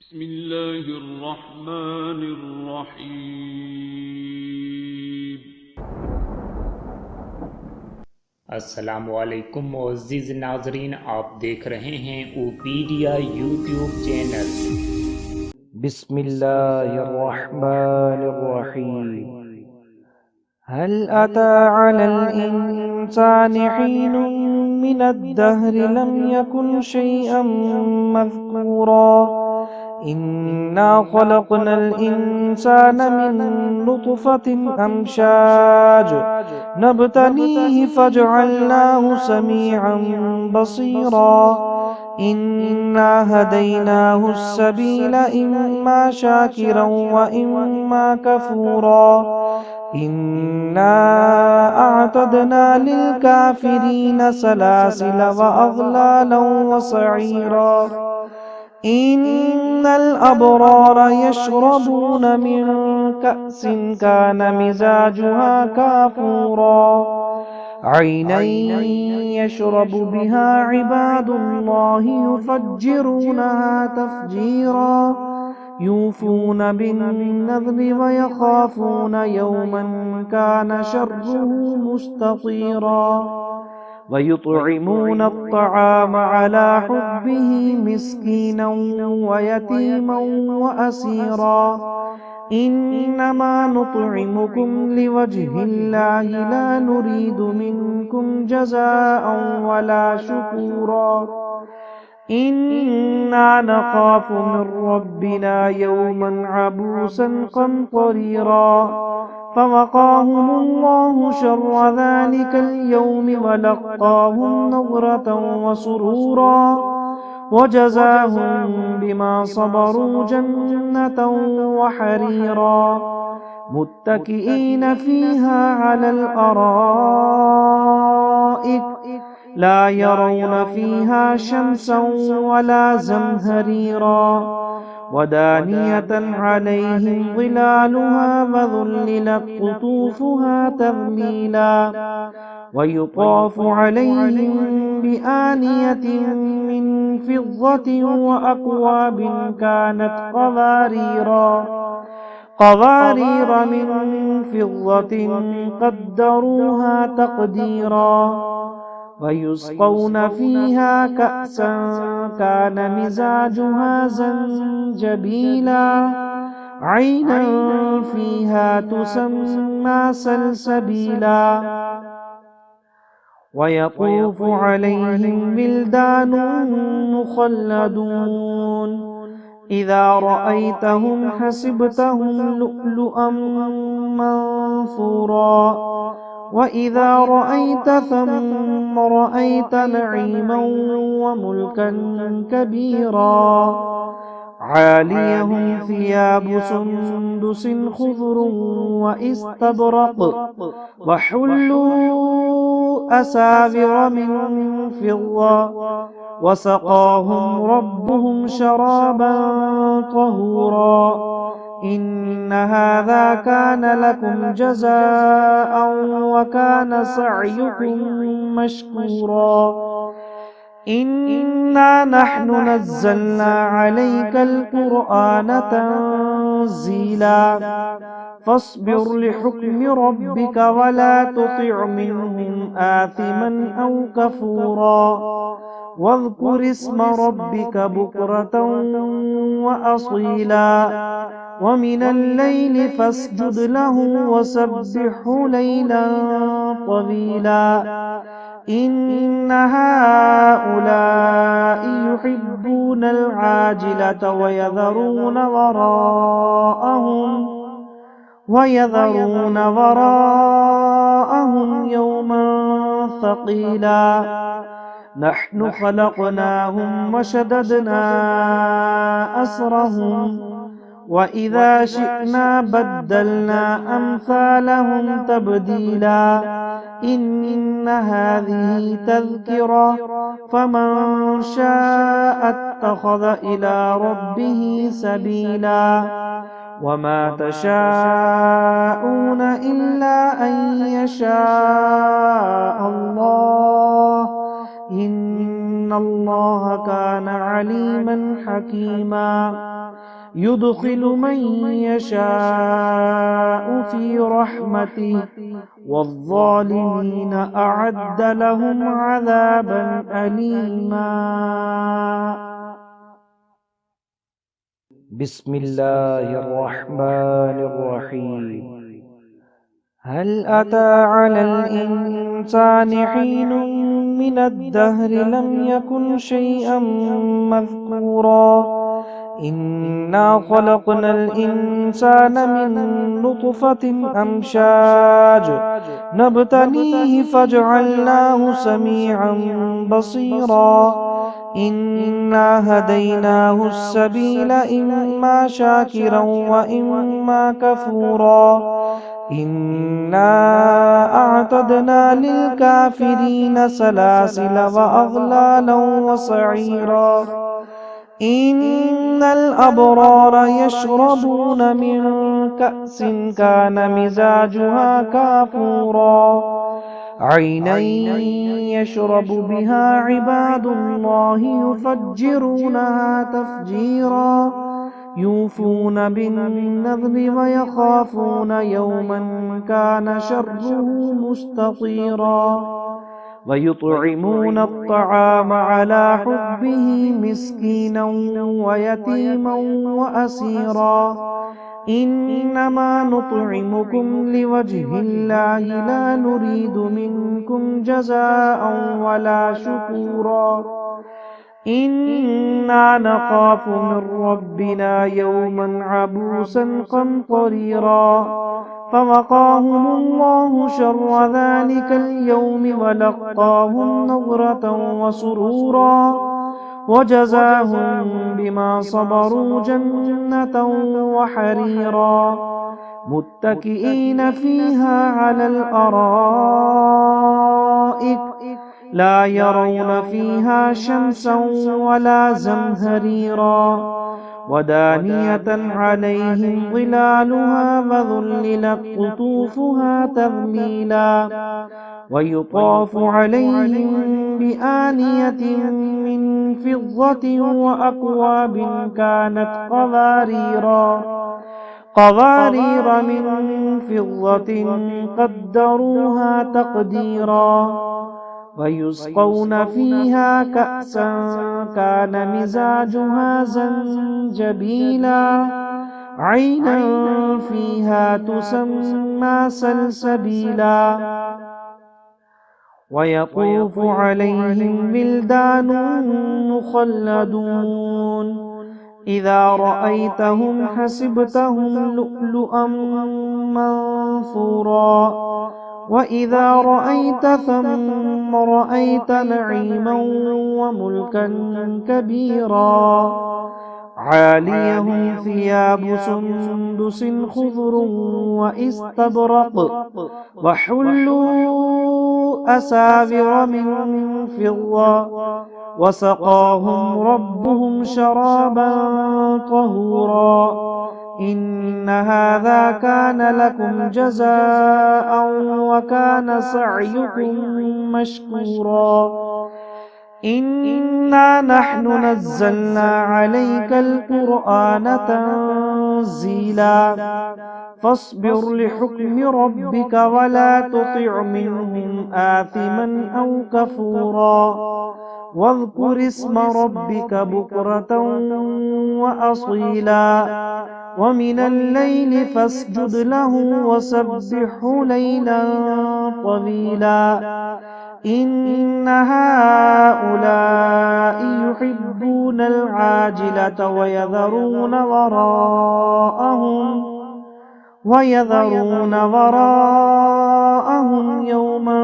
बिस्मिल्लाहिर्रहमानिर्रहीम। अस्सलामुअलैकुम मुअज़्ज़िज़ नाज़रीन, आप देख रहे हैं ओपीडिया यूट्यूब चैनल। बिस्मिल्लाहिर्रहमानिर्रहीम। हल अता अलल इंसानि हीनुम मिनद्दहरि लम यकुन शैअम मज़कूरा। इन्ना खलक़नल इंसान मिन नुतफ़तिन अमशाज नब्तलीहि फजअलनाहु समीअन बसीरा। इन्ना हदैनाहु अस्सबीला इम्मा शाकिरन व इम्मा कफूरा। इन्ना अअतदना लिलकाफिरीन सलासिल व अग़लालन व सईरा। इन्नल अबरार यशरबून मिन कअसिन कान मिजाजुहा काफूरा। ऐनन यशरबु बिहा इबादुल्लाहि युफज्जिरूनहा तफजीरा। यूफून बिन्नज़्रि व यख़ाफ़ून यौमन कान शर्रुहु मुस्ततीरा। वयुत्इमून अत्तआम अला हुब्बिहि मिस्कीनन व यतीमन व असीरा। इन्नमा नुत्इमुकुम लिवज्हिल्लाहि ला नुरीदु मिनकुम जज़ाअन वला शुकूरा। इन्ना नखाफु मिन रब्बिना यौमन अबूसन क़मतरीरा। फवक़ाहुमुल्लाहु शर्र ज़ालिकल यौमि व लक़्क़ाहुम नज़रतन व सुरूरा। वजज़ाहुम बिमा सबरू जन्नतन व हरीरा। मुत्तकिईन फ़ीहा अलल अराइक ला यरौन फ़ीहा शम्सन वला ज़महरीरा। वदानियतन अलैहिम ज़िलालुहा वज़ुल्लिलत क़ुतूफ़ुहा तज़लीला। वयुताफ़ु अलैहिम बिआनियतिन मिन फ़िज़्ज़तिन व अक्वाबिन कानत क़वारीर मिन फ़िज़्ज़तिन क़द्दरूहा तक़दीरा। वयुस्क़ौन फ़ीहा कअसन कान मिज़ाजुहा ज़ंजबीला। ऐनन फ़ीहा तुसम्मा सलसबीला। वयतूफ़ु अलैहिम विल्दानुन मुख़ल्लदून। इज़ा रअयतहुम हसिबतहुम लुअलुअन मंसूरा। वइज़ा रअयत थम्म रअयत नईमन व मुल्कन कबीरा। आलियहुम सियाबु सुंदुसिन खुज़रुन व इस्तबरक़ व हुल्लू असाविर मिन फ़िज़्ज़ा। वसक़ाहुम रब्बुहुम शराबन तहूरा। इन्न हाज़ा कान लकुम जज़ाअन व कान सअयुकुम मशकूरा। इन्ना नहनु नज़्ज़लना अलैकल क़ुरआन तंज़ीला। फ़स्बिर लिहुक्मि रब्बिक वला तुतिअ मिनहुम आथिमन औ कफूरा। वज़्कुर इस्म रब्बिक बुक्रतन व असीला। वमिनल लैलि फ़स्जुद लहु वसब्बिहु लैलन तवीला। इन्न हाउलाइ युहिब्बूनल आजिलत वयज़रून वराअहुम यौमन थक़ीला। नहनु खलक़नाहुम वशददना अस्रहुम वइज़ा शिअना बद्दलना अम्सालहुम तब्दीला। इन्न हाज़िही तज़किरा फमन शाअ इत्तख़ज़ इला रब्बिही सबीला। वमा तशाऊन इल्ला अन यशाअ अल्लाह। इन्नल्लाह कान अलीमन हकीमा युदखिल मन यशाअ फी रहमतिही वज़्ज़ालिमीन अअद्द लहुम अज़ाबन अलीमा। बिस्मिल्लाहिर्रहमानिर्रहीम। हल अता अलल इंसानि हीनुम मिनद्दहरि लम यकुन शैअम मज़कूरा। इन्ना खलक़नल इंसाना मिन नुत्फ़तिन अमशाज नब्तलीहि फजअलनाहु समीअन बसीरा। इन्ना हदैनाहु अस्सबीला इम्मा शाकिरन व इम्मा कफूरा। इन्ना अअतदना लिलकाफिरीन सलासिल व अग़लालन व सईरा। इन्नल अबरार यशरबून मिन कअसिन कान मिजाजुहा काफूरा। ऐनन यशरबु बिहा इबादुल्लाहि युफज्जिरूनहा तफजीरा। यूफून बिन्नज़्रि व यख़ाफ़ून यौमन कान शर्रुहु मुस्ततीरा। वयुत्इमून अत्तआम अला हुब्बिही मिस्कीनन व यतीमन व असीरा। इन्नमा नुत्इमुकुम लिवज्हिल्लाहि ला नुरीदु मिनकुम जज़ाअन वला शुकूरा। इन्ना नख़ाफ़ु मिन रब्बिना यौमन अबूसन क़मतरीरा। फवक़ाहुमुल्लाहु शर्र ज़ालिकल यौमि व लक़्क़ाहुम नज़रतन व सुरूरा। वजज़ाहुम बिमा सबरू जन्नतन व हरीरा। मुत्तकिईन फ़ीहा अलल अराइक ला यरौन फ़ीहा शम्सन वला ज़महरीरा। वदानियतन अलैहिम ज़िलालुहा वज़ुल्लिलत क़ुतूफ़ुहा तज़लीला। वयुताफ़ु अलैहिम बिआनियतिन मिन फ़िज़्ज़तिन व अक्वाबिन कानत क़वारीर मिन फ़िज़्ज़तिन क़द्दरूहा तक़दीरा। वयुस्क़ौन फ़ीहा कअसन कान मिज़ाजुहा ज़ंजबीला। ऐनन फ़ीहा तुसम्मा सलसबीला। वयतूफ़ु अलैहिम विल्दानुन मुख़ल्लदून। इज़ा रअयतहुम हसिबतहुम लुअलुअन मंसूरा। वइज़ा रअयत थम्म रअयत नईमन व मुल्कन कबीरा। आलियहुम सियाबु सुंदुसिन खुज़रुन व इस्तबरक़ व हुल्लू असाविर मिन फ़िज़्ज़ा। वसक़ाहुम रब्बुहुम शराबन तहूरा। इन्न हाज़ा कान लकुम जज़ाअन व कान सअयुकुम मशकूरा। इन्ना नहनु नज़्ज़लना अलैकल क़ुरआन तंज़ीला। फ़स्बिर लिहुक्मि रब्बिक वला तुतिअ मिनहुम आथिमन औ कफूरा। वज़्कुर इस्म रब्बिक बुक्रतन व असीला। वमिनल लैलि फ़स्जुद लहु वसब्बिहु लैलन तवीला। इन्न हाउलाइ युहिब्बूनल आजिलत वयज़रून वराअहुम यौमन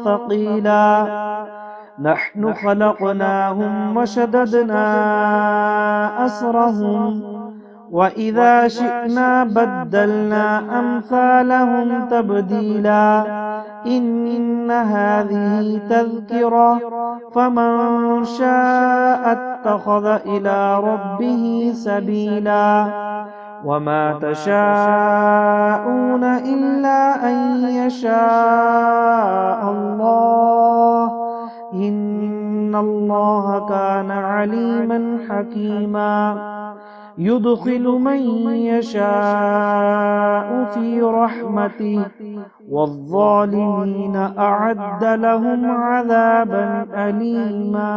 थक़ीला। नहनु ख़लक़नाहुम वशददना अस्रहुम वइज़ा शिअना बद्दलना अम्सालहुम तब्दीला। इन्न हाज़िही तज़किरा फमन शाअ इत्तख़ज़ इला रब्बिही सबीला। वमा तशाऊन इल्ला अन यशाअ अल्लाह। इन्नल्लाह काना अलीमन हकीमा युदखिलु मन यशाअ फी रहमतिही वज़्ज़ालिमीन अअद्द लहुम अज़ाबन अलीमा।